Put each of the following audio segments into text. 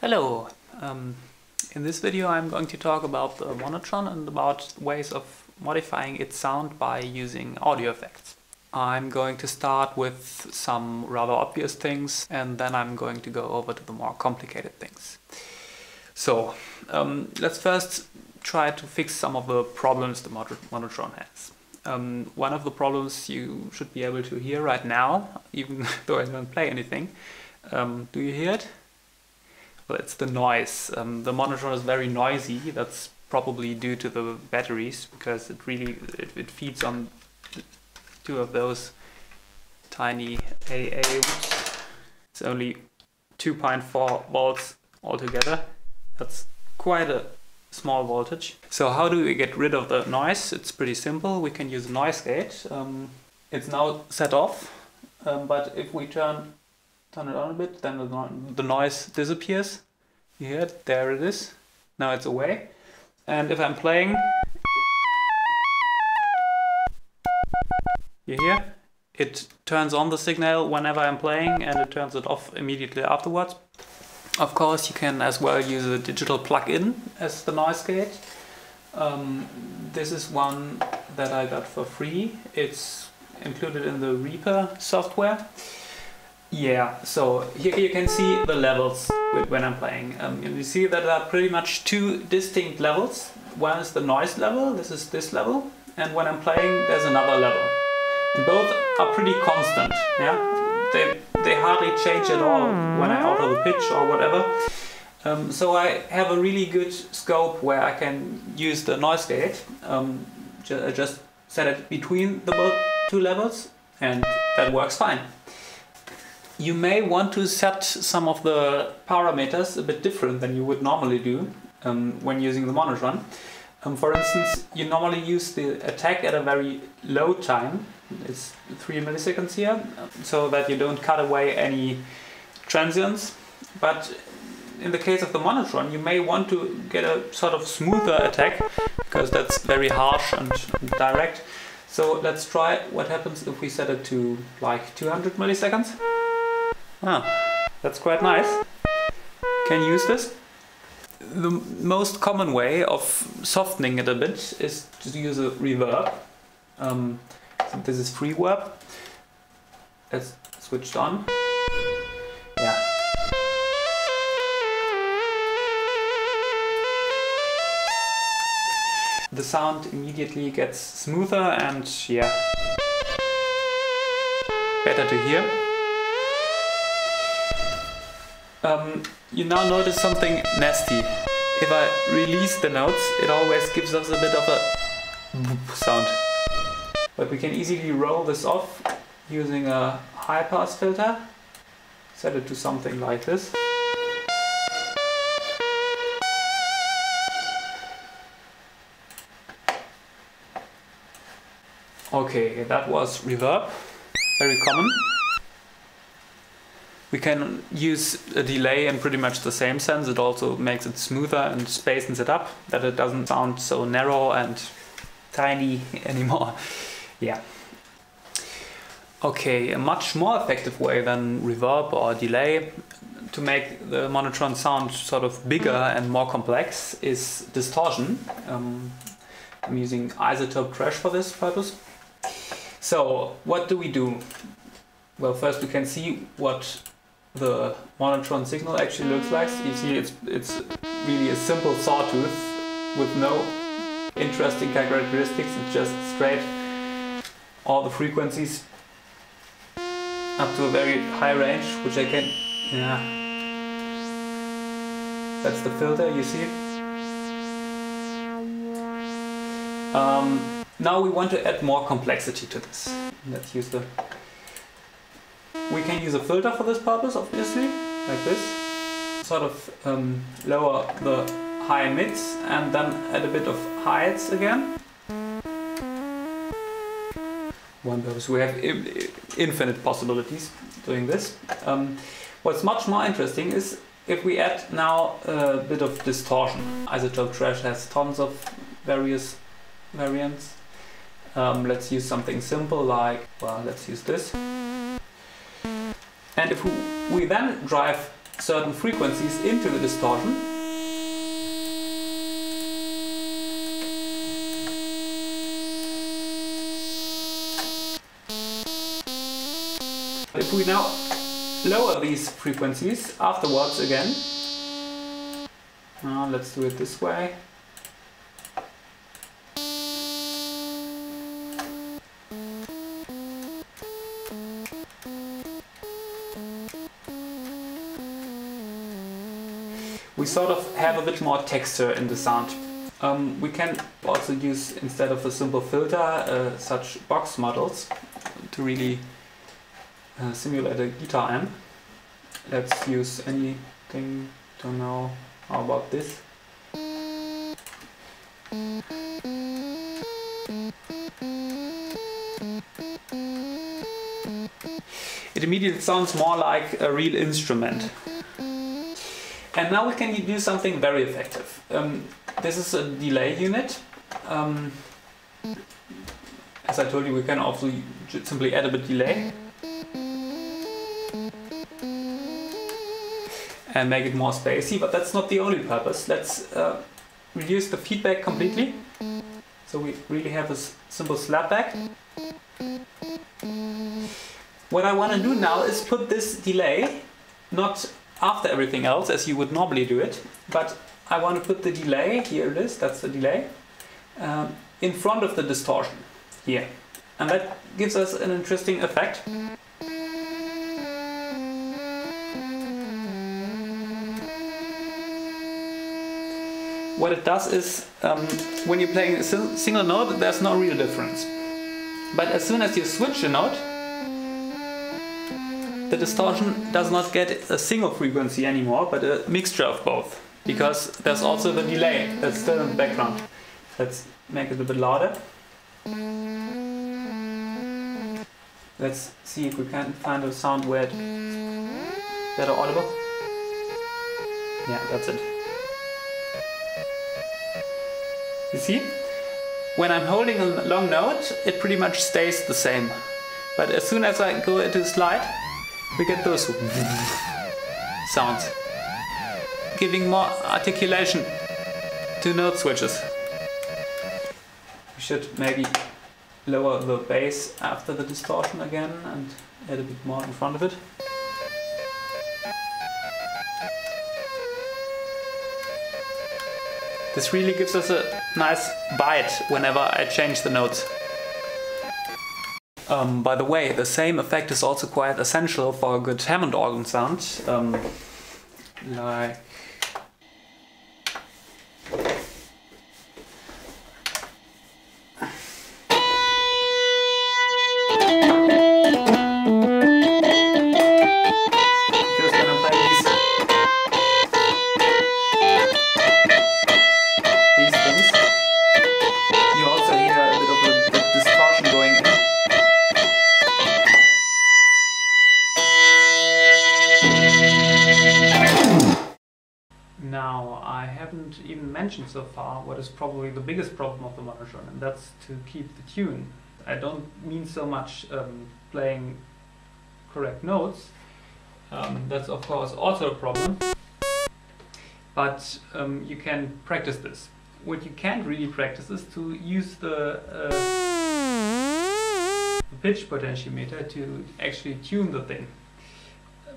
Hello! In this video I'm going to talk about the Monotron and about ways of modifying its sound by using audio effects. I'm going to start with some rather obvious things and then I'm going to go over to the more complicated things. So, let's first try to fix some of the problems the Monotron has. One of the problems you should be able to hear right now, even though I don't play anything. Do you hear it? Well, it's the noise. The Monotron is very noisy. That's probably due to the batteries, because it feeds on two of those tiny AA. It's only 2.4 volts altogether. That's quite a small voltage. So how do we get rid of the noise? It's pretty simple. We can use a noise gate. It's now set off, but if we turn it on a bit, then the noise disappears. You hear it? There it is. Now it's away. And if I'm playing, you hear? It turns on the signal whenever I'm playing and it turns it off immediately afterwards. Of course, you can as well use a digital plug-in as the noise gate. This is one that I got for free. It's included in the Reaper software. Yeah, so here you can see the levels when I'm playing. You see that there are pretty much two distinct levels. One is the noise level, this is this level, and when I'm playing there's another level. And both are pretty constant, yeah? They hardly change at all when I alter the pitch or whatever. So I have a really good scope where I can use the noise gate. Just set it between the two levels and that works fine. You may want to set some of the parameters a bit different than you would normally do when using the Monotron. For instance, you normally use the attack at a very low time. It's 3 milliseconds here, so that you don't cut away any transients. But in the case of the Monotron, you may want to get a sort of smoother attack, because that's very harsh and direct. So let's try what happens if we set it to like 200 milliseconds. Ah, that's quite nice. Can you use this? The most common way of softening it a bit is to use a reverb. So this is free verb. Let's switch it on. Yeah. The sound immediately gets smoother and yeah, better to hear. You now notice something nasty. If I release the notes, it always gives us a bit of a boop sound. But we can easily roll this off using a high pass filter. Set it to something like this. Okay, that was reverb, very common. We can use a delay in pretty much the same sense. It also makes it smoother and spacens it up, that it doesn't sound so narrow and tiny anymore. Yeah. Okay, a much more effective way than reverb or delay to make the Monotron sound sort of bigger and more complex is distortion. I'm using isotope trash for this purpose. So what do we do? Well, first we can see what the Monotron signal actually looks like. You see it's really a simple sawtooth with no interesting characteristics. It's just straight all the frequencies up to a very high range, which I can, yeah, that's the filter, you see. Now we want to add more complexity to this. Let's use the... We can use a filter for this purpose, obviously, like this. Sort of lower the high mids and then add a bit of highs again. One purpose. We have infinite possibilities doing this. What's much more interesting is if we add now a bit of distortion. Isotope trash has tons of various variants. Let's use something simple like, well, let's use this. And if we then drive certain frequencies into the distortion. If we now lower these frequencies afterwards again, let's do it this way. We sort of have a bit more texture in the sound. We can also use, instead of a simple filter, such box models to really simulate a guitar amp. Let's use anything, don't know, how about this? It immediately sounds more like a real instrument. And now we can do something very effective. This is a delay unit. As I told you, we can also simply add a bit delay and make it more spacey, but that's not the only purpose. Let's reduce the feedback completely. So we really have a simple slapback. What I want to do now is put this delay, not after everything else as you would normally do it, but I want to put the delay, here it is, that's the delay, in front of the distortion, here. And that gives us an interesting effect. What it does is, when you're playing a single note, there's no real difference. But as soon as you switch a note, the distortion does not get a single frequency anymore, but a mixture of both, because there's also the delay that's still in the background. Let's make it a bit louder. Let's see if we can find a sound where it's better audible. Yeah, that's it. You see? When I'm holding a long note, it pretty much stays the same. But as soon as I go into a slide, we get those sounds, giving more articulation to note switches. We should maybe lower the bass after the distortion again and add a bit more in front of it. This really gives us a nice bite whenever I change the notes. By the way, the same effect is also quite essential for a good Hammond organ sound. Like now, I haven't even mentioned so far what is probably the biggest problem of the Monotron, and that's to keep the tune. I don't mean so much playing correct notes. That's of course also a problem, but you can practice this. What you can't really practice is to use the pitch potentiometer to actually tune the thing,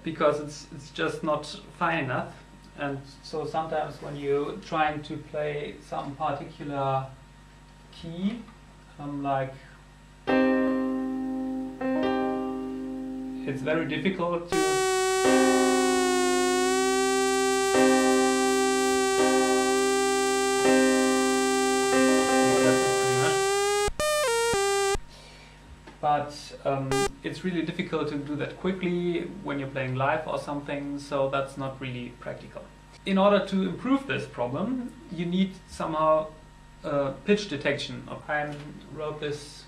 because it's just not fine enough. And so sometimes when you're trying to play some particular key, like, it's very difficult to but it's really difficult to do that quickly when you're playing live or something, so that's not really practical. In order to improve this problem, you need somehow pitch detection. I wrote this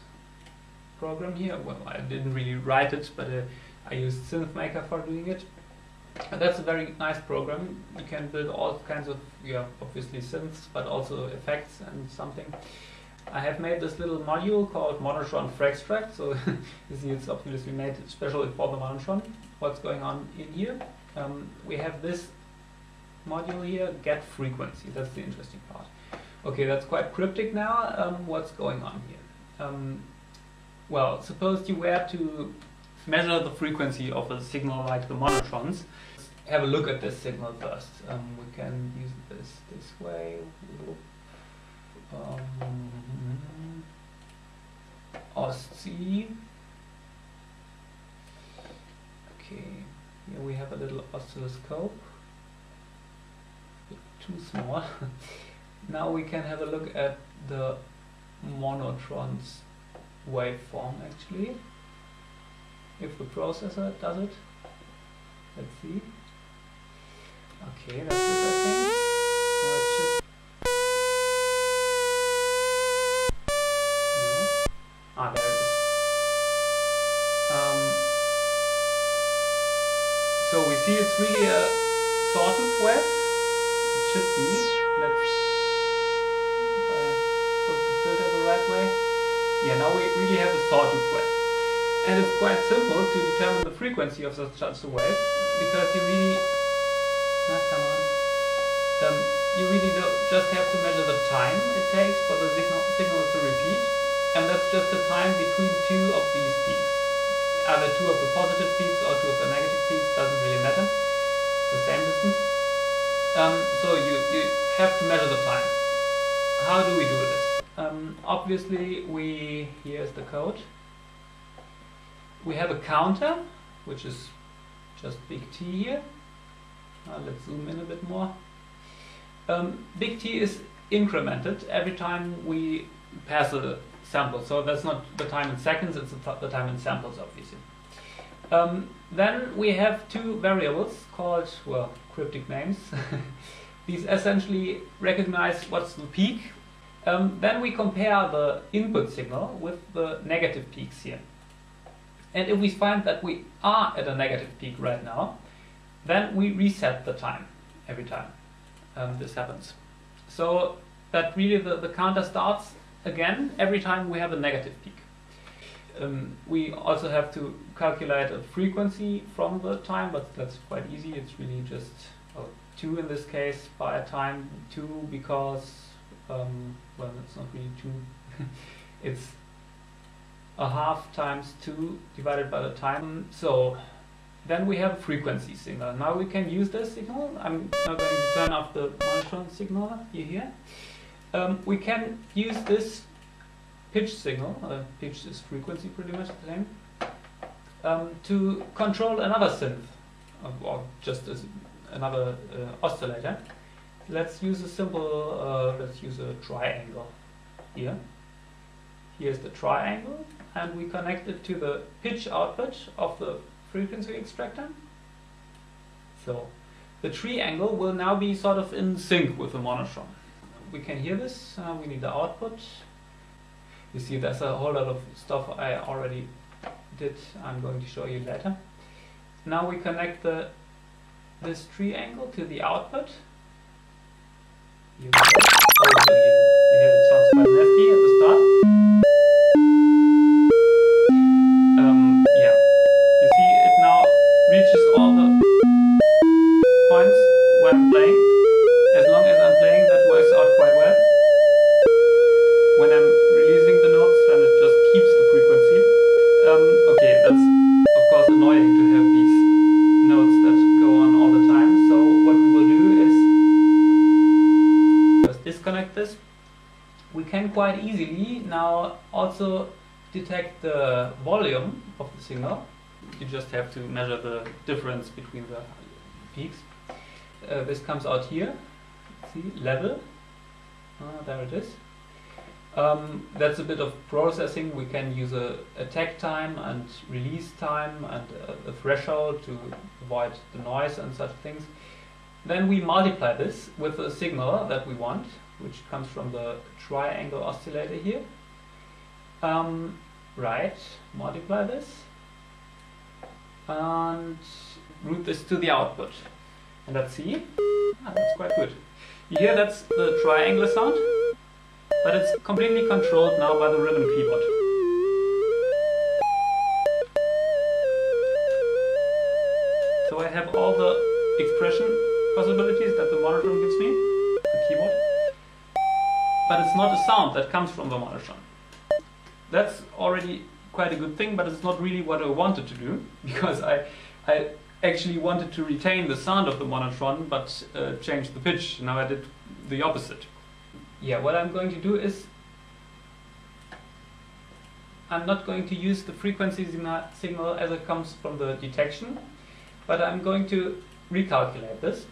program here. Well, I didn't really write it, but I used Synth Maker for doing it. And that's a very nice program. You can build all kinds of, obviously synths, but also effects and something. I have made this little module called Monotron Frextract, so you see it's obviously made especially for the Monotron. What's going on in here? we have this module here, get frequency. That's the interesting part. Okay, that's quite cryptic now. What's going on here? Well, suppose you were to measure the frequency of a signal like the monotrons. Let's have a look at this signal first. We can use this way. OSC. Okay, here we have a little oscilloscope. Too small. Now we can have a look at the monotron's waveform actually. If the processor does it. Let's see. Okay, that's it I think. Now it should. No. Ah, there it is. So we see it's really a sawtooth wave. It should be. Let's put the filter the right way. Yeah, now we really have a sawtooth wave. And it's quite simple to determine the frequency of such a wave, because you really, you really just have to measure the time it takes for the signal to repeat, and that's just the time between two of these peaks. Either two of the positive peaks or two of the negative peaks, doesn't really matter, the same distance. So you have to measure the time. How do we do this? Obviously, here's the code. We have a counter, which is just big T here. Let's zoom in a bit more. Big T is incremented every time we pass a sample. So that's not the time in seconds, it's the time in samples, obviously. Then we have two variables called, well, cryptic names. These essentially recognize what's the peak. Then we compare the input signal with the negative peaks here. And if we find that we are at a negative peak right now, then we reset the time every time this happens. So that really the counter starts again every time we have a negative peak. We also have to calculate a frequency from the time, but that's quite easy. It's really just 2 in this case by time 2 because, well, it's not really 2. It's a half times 2 divided by the time. So then we have a frequency signal. Now we can use this signal. I'm now going to turn off the monotron signal here. We can use this pitch signal, pitch is frequency pretty much the same, to control another synth, or just as another oscillator. Let's use a simple, let's use a triangle here. Here's the triangle, and we connect it to the pitch output of the frequency extractor. So the triangle will now be sort of in sync with the monotron. We can hear this, we need the output. You see there's a whole lot of stuff I already did, I'm going to show you later. Now we connect this triangle to the output. Here we go. Oh, so you hear it sounds quite nasty at the start. Yeah, you see it now reaches all the points when I'm playing. As long as I'm playing, that works out quite well. When I'm releasing the notes, then it just keeps the frequency. Okay, that's of course annoying to have these notes that go on all the time. So what we will do is just disconnect this. We can quite easily now also detect the volume of the signal. You just have to measure the difference between the peaks. This comes out here. See, level. There it is. That's a bit of processing. We can use a attack time and release time and a threshold to avoid the noise and such things. Then we multiply this with the signal that we want, which comes from the triangle oscillator here. Right, multiply this and route this to the output. And let's see. That's quite good. You hear that's the triangular sound, but it's completely controlled now by the ribbon keyboard. So I have all the expression possibilities that the Monotron gives me, the keyboard, but it's not a sound that comes from the Monotron. That's already quite a good thing, but it's not really what I wanted to do, because I actually wanted to retain the sound of the Monotron but change the pitch. Now I did the opposite. Yeah, what I'm going to do is I'm not going to use the frequency signal as it comes from the detection, but I'm going to recalculate this.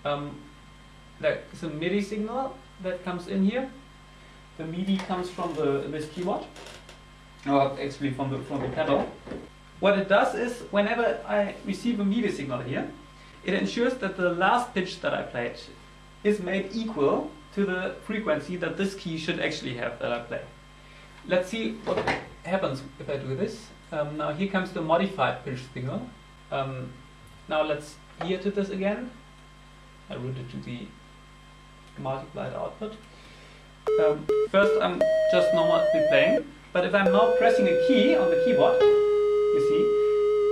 There is a MIDI signal that comes in here. The MIDI comes from this keyboard, or actually from the pedal. What it does is, whenever I receive a MIDI signal here, it ensures that the last pitch that I played is made equal to the frequency that this key should actually have that I play. Let's see what happens if I do this. Now here comes the modified pitch signal. Now let's hear to this again. I route it to the multiplied output. First I'm just normally playing, but if I'm now pressing a key on the keyboard, you see,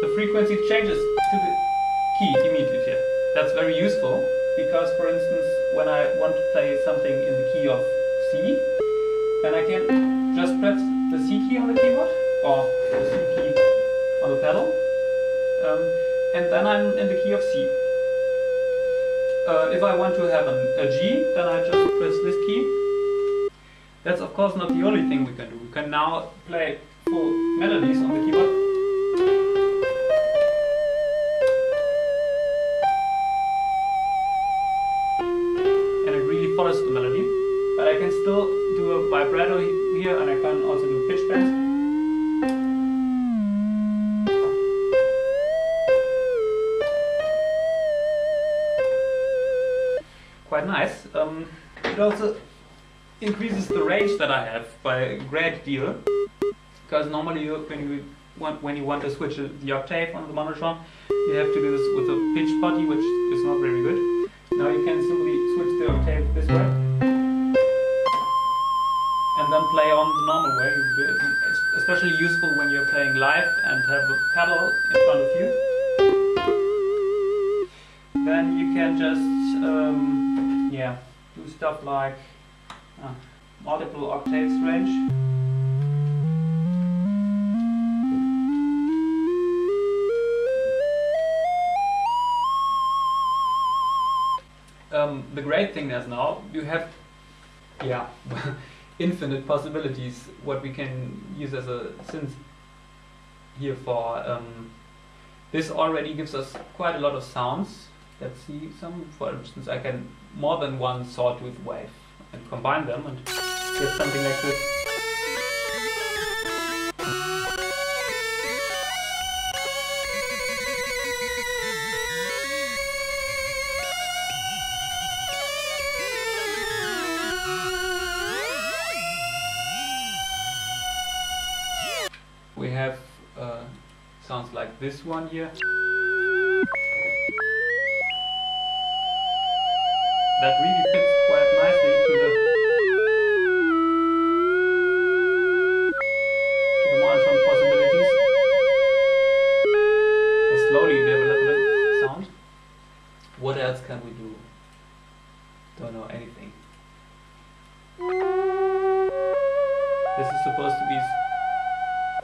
the frequency changes to the key immediately. That's very useful, because for instance, when I want to play something in the key of C, then I can just press the C key on the keyboard, or the C key on the pedal, and then I'm in the key of C. If I want to have a G, then I just press this key. That's of course not the only thing we can do. We can now play full melodies on the keyboard. And it really follows the melody. But I can still do a vibrato here, and I can also do pitch bends. Quite nice. It also increases the range that I have by a great deal, because normally when you want to switch the octave on the Monotron, you have to do this with a pitch body, which is not very good. Now you can simply switch the octave this way and then play on the normal way. It's especially useful when you're playing live and have a pedal in front of you. Then you can just do stuff like multiple octaves range. The great thing is now you have infinite possibilities what we can use as a synth here for. This already gives us quite a lot of sounds. Let's see some. For instance, I can more than one sawtooth wave and combine them and get something like this. We have sounds like this one here. That really fits quite nicely to the Monotron possibilities. A slowly developing sound. What else can we do? Don't know anything. This is supposed to be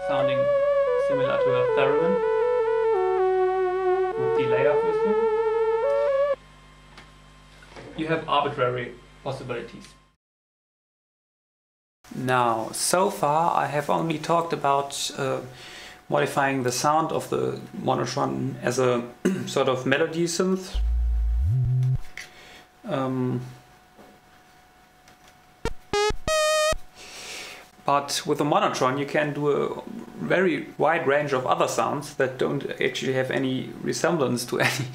sounding similar to a theremin with delay, obviously. You have arbitrary possibilities. Now, so far I have only talked about modifying the sound of the Monotron as a sort of melody synth. But with the Monotron you can do a very wide range of other sounds that don't actually have any resemblance to any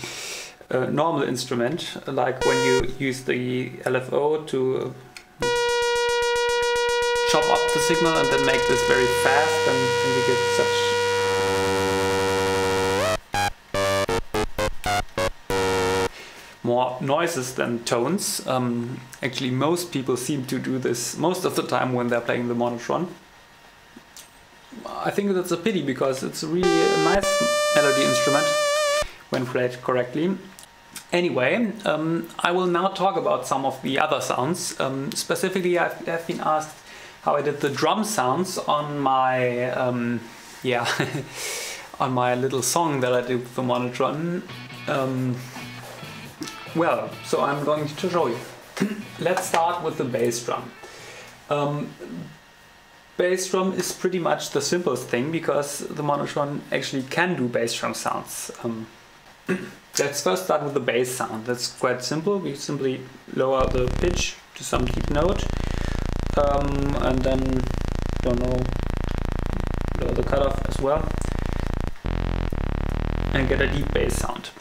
normal instrument, like when you use the LFO to chop up the signal and then make this very fast, and you get such more noises than tones. Actually most people seem to do this most of the time when they're playing the Monotron. I think that's a pity, because it's really a nice melody instrument. when played correctly. Anyway, I will now talk about some of the other sounds. Specifically, I've been asked how I did the drum sounds on my on my little song that I did with the Monotron. Well, so I'm going to show you. Let's start with the bass drum. Bass drum is pretty much the simplest thing because the Monotron actually can do bass drum sounds. Let's first start with the bass sound. That's quite simple. We simply lower the pitch to some deep note, and then, don't know, lower the cutoff as well, and get a deep bass sound.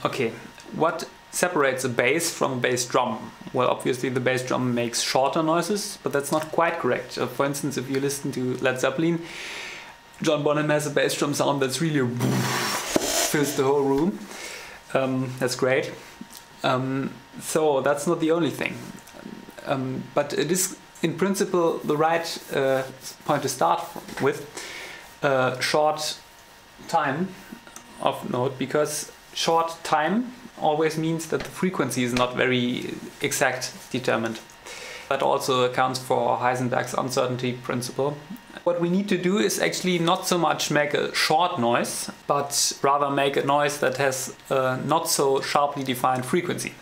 Okay, what separates a bass from a bass drum? Well, obviously the bass drum makes shorter noises, but that's not quite correct. For instance, if you listen to Led Zeppelin, John Bonham has a bass drum sound that's really fills the whole room. That's great. So that's not the only thing. But it is in principle the right point to start with. Short time of note, because short time always means that the frequency is not very exact determined. That also accounts for Heisenberg's uncertainty principle. What we need to do is actually not so much make a short noise, but rather make a noise that has a not so sharply defined frequency.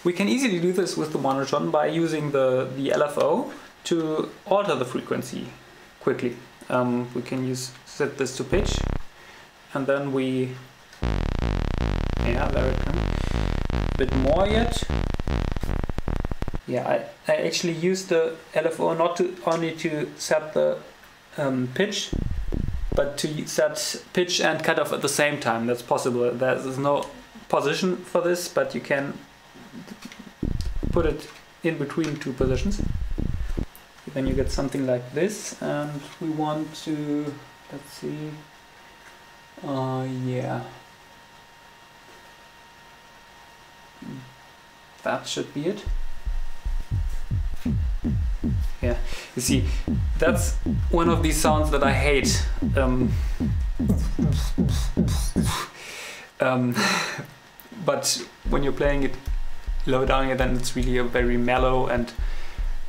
We can easily do this with the Monotron by using the LFO to alter the frequency quickly. We can set this to pitch, and then we, yeah, there it comes, a bit more yet. Yeah, I actually use the LFO not only to set the pitch, but to set pitch and cutoff at the same time. That's possible. There's no position for this, but you can put it in between two positions. Then you get something like this, and we want to, let's see, yeah. That should be it. Yeah, you see, that's one of these sounds that I hate. But when you're playing it low down here, then it's really a very mellow and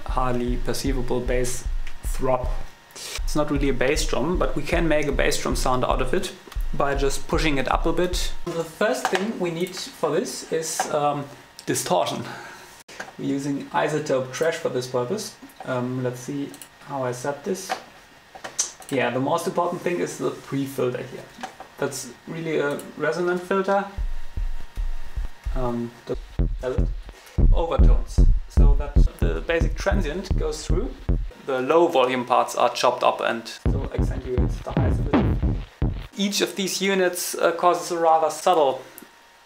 hardly perceivable bass throb. It's not really a bass drum, but we can make a bass drum sound out of it by just pushing it up a bit. The first thing we need for this is distortion. We're using isotope trash for this purpose. Let's see how I set this. Yeah, the most important thing is the pre-filter here. That's really a resonant filter. Overtones, so that the basic transient goes through. The low volume parts are chopped up and so accentuates the highs a bit. Each of these units causes a rather subtle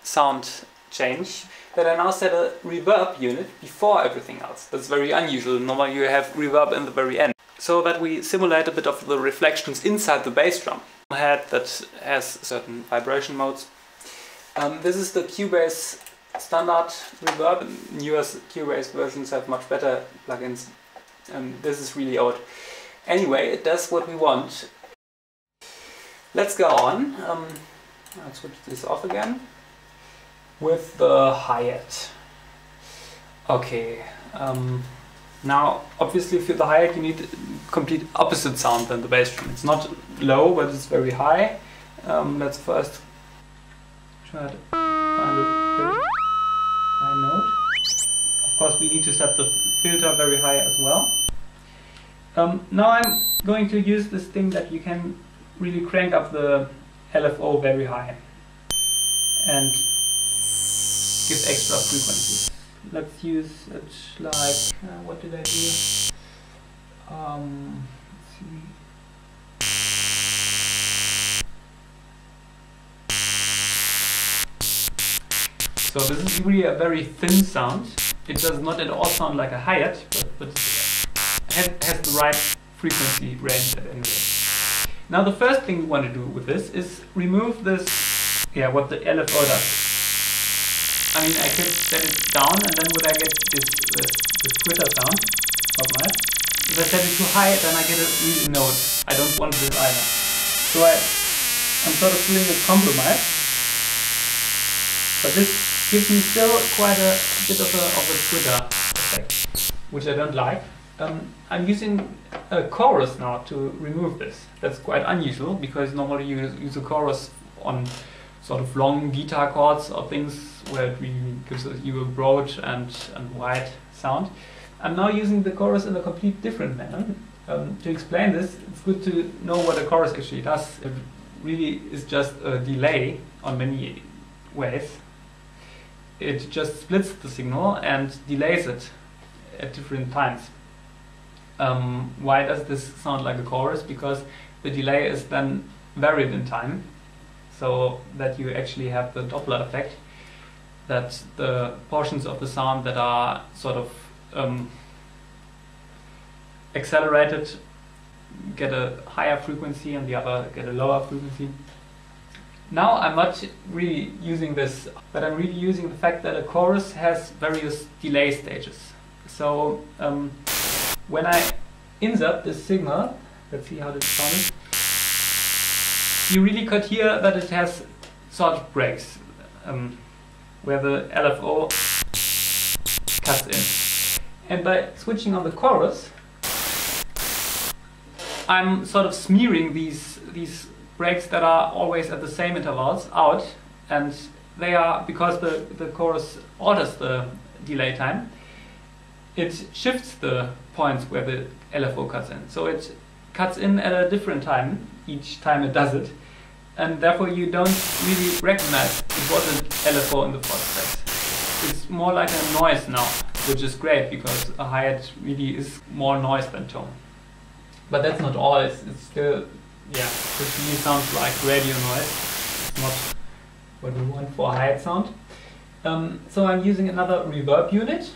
sound change. That I now set a reverb unit before everything else. That's very unusual. Normally you have reverb in the very end. So that we simulate a bit of the reflections inside the bass drum head that has certain vibration modes. This is the Cubase standard reverb. Newer Cubase versions have much better plugins. This is really old. Anyway, it does what we want. Let's go on. I'll switch this off again. With the hi-hat. Okay, now obviously for the hi-hat you need a complete opposite sound than the bass drum. It's not low, but it's very high. Let's first try to find a very high note. Of course we need to set the filter very high as well. Now I'm going to use this thing that you can really crank up the LFO very high and give extra frequency. Let's use it like, what did I do? Let's see. So this is really a very thin sound. It does not at all sound like a hi-hat, but it has the right frequency range at any rate. Now the first thing we want to do with this is remove this, what the LFO does. I mean, I could set it down and then would I get this twitter sound of mine. If I set it too high, then I get a real note. I don't want this either. So I'm sort of doing a compromise. But this gives me still quite a bit of a trigger effect, which I don't like. I'm using a chorus now to remove this. That's quite unusual because normally you use a chorus on sort of long guitar chords or things where it really gives you a broad and wide sound. I'm now using the chorus in a complete different manner. To explain this, it's good to know what a chorus actually does. It really is just a delay on many ways. It just splits the signal and delays it at different times. Why does this sound like a chorus? Because the delay is then varied in time, so that you actually have the Doppler effect, that the portions of the sound that are sort of accelerated get a higher frequency and the other get a lower frequency. Now I'm not really using this, but I'm really using the fact that a chorus has various delay stages. So when I insert this signal, let's see how this sounds, you really could hear that it has sort of breaks, where the LFO cuts in. And by switching on the chorus, I'm sort of smearing these breaks that are always at the same intervals out, and they are, because the chorus alters the delay time, it shifts the points where the LFO cuts in. So it cuts in at a different time each time it does it, and therefore you don't really recognize it wasn't LFO in the first place. It's more like a noise now, which is great because a hi-hat really is more noise than tone. But that's not all, it's still, yeah, this really sounds like radio noise. It's not what we want for a hi-hat sound. So I'm using another reverb unit.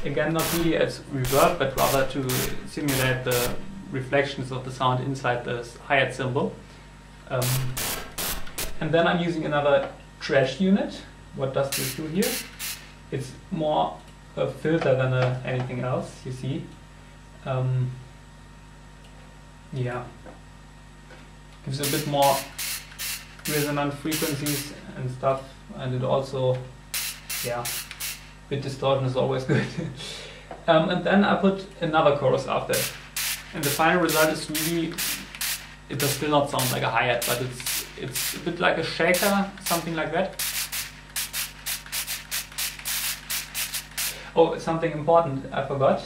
Again, not really as reverb, but rather to simulate the reflections of the sound inside the hi-hat cymbal. And then I'm using another trash unit. What does this do here? It's more a filter than anything else, you see. Yeah, gives a bit more resonant frequencies and stuff, and it also, yeah, bit distortion is always good. And then I put another chorus after it, and the final result is really, it does still not sound like a hi-hat, but it's a bit like a shaker, something like that. Oh, something important I forgot.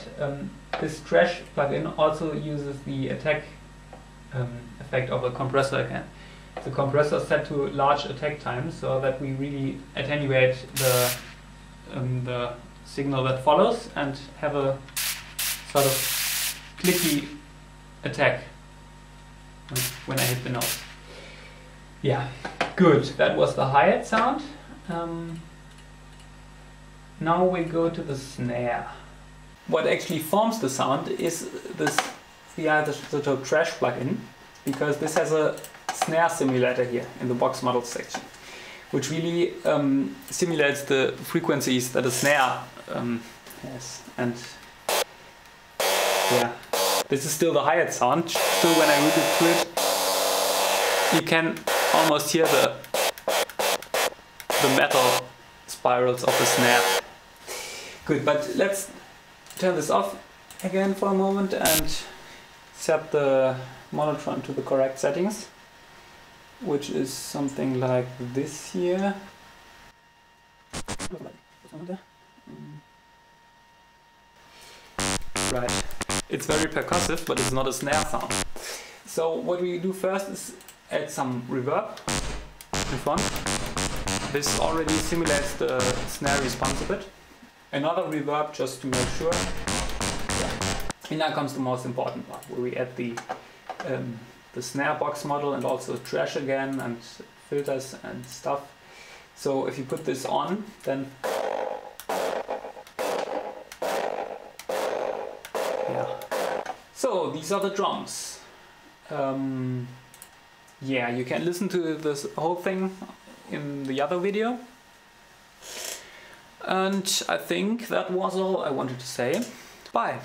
This trash plugin also uses the attack effect of a compressor again. The compressor is set to large attack time so that we really attenuate the signal that follows and have a sort of clicky attack when I hit the note. Yeah, good. That was the hi-hat sound. Now we go to the snare. What actually forms the sound is this sort of trash plugin, because this has a snare simulator here in the box model section, which really simulates the frequencies that a snare has. And yeah, this is still the hi-hat sound. Still, when I root it through it, you can almost hear the metal spirals of the snare. Good, but let's turn this off again for a moment and set the monotron to the correct settings, which is something like this here. Right, it's very percussive, but it's not a snare sound. So what we do first is add some reverb in front. This already simulates the snare response a bit. Another reverb just to make sure. And now comes the most important part, where we add the snare box model and also trash again and filters and stuff. So if you put this on, then yeah. So these are the drums. Yeah, you can listen to this whole thing in the other video. And I think that was all I wanted to say. Bye.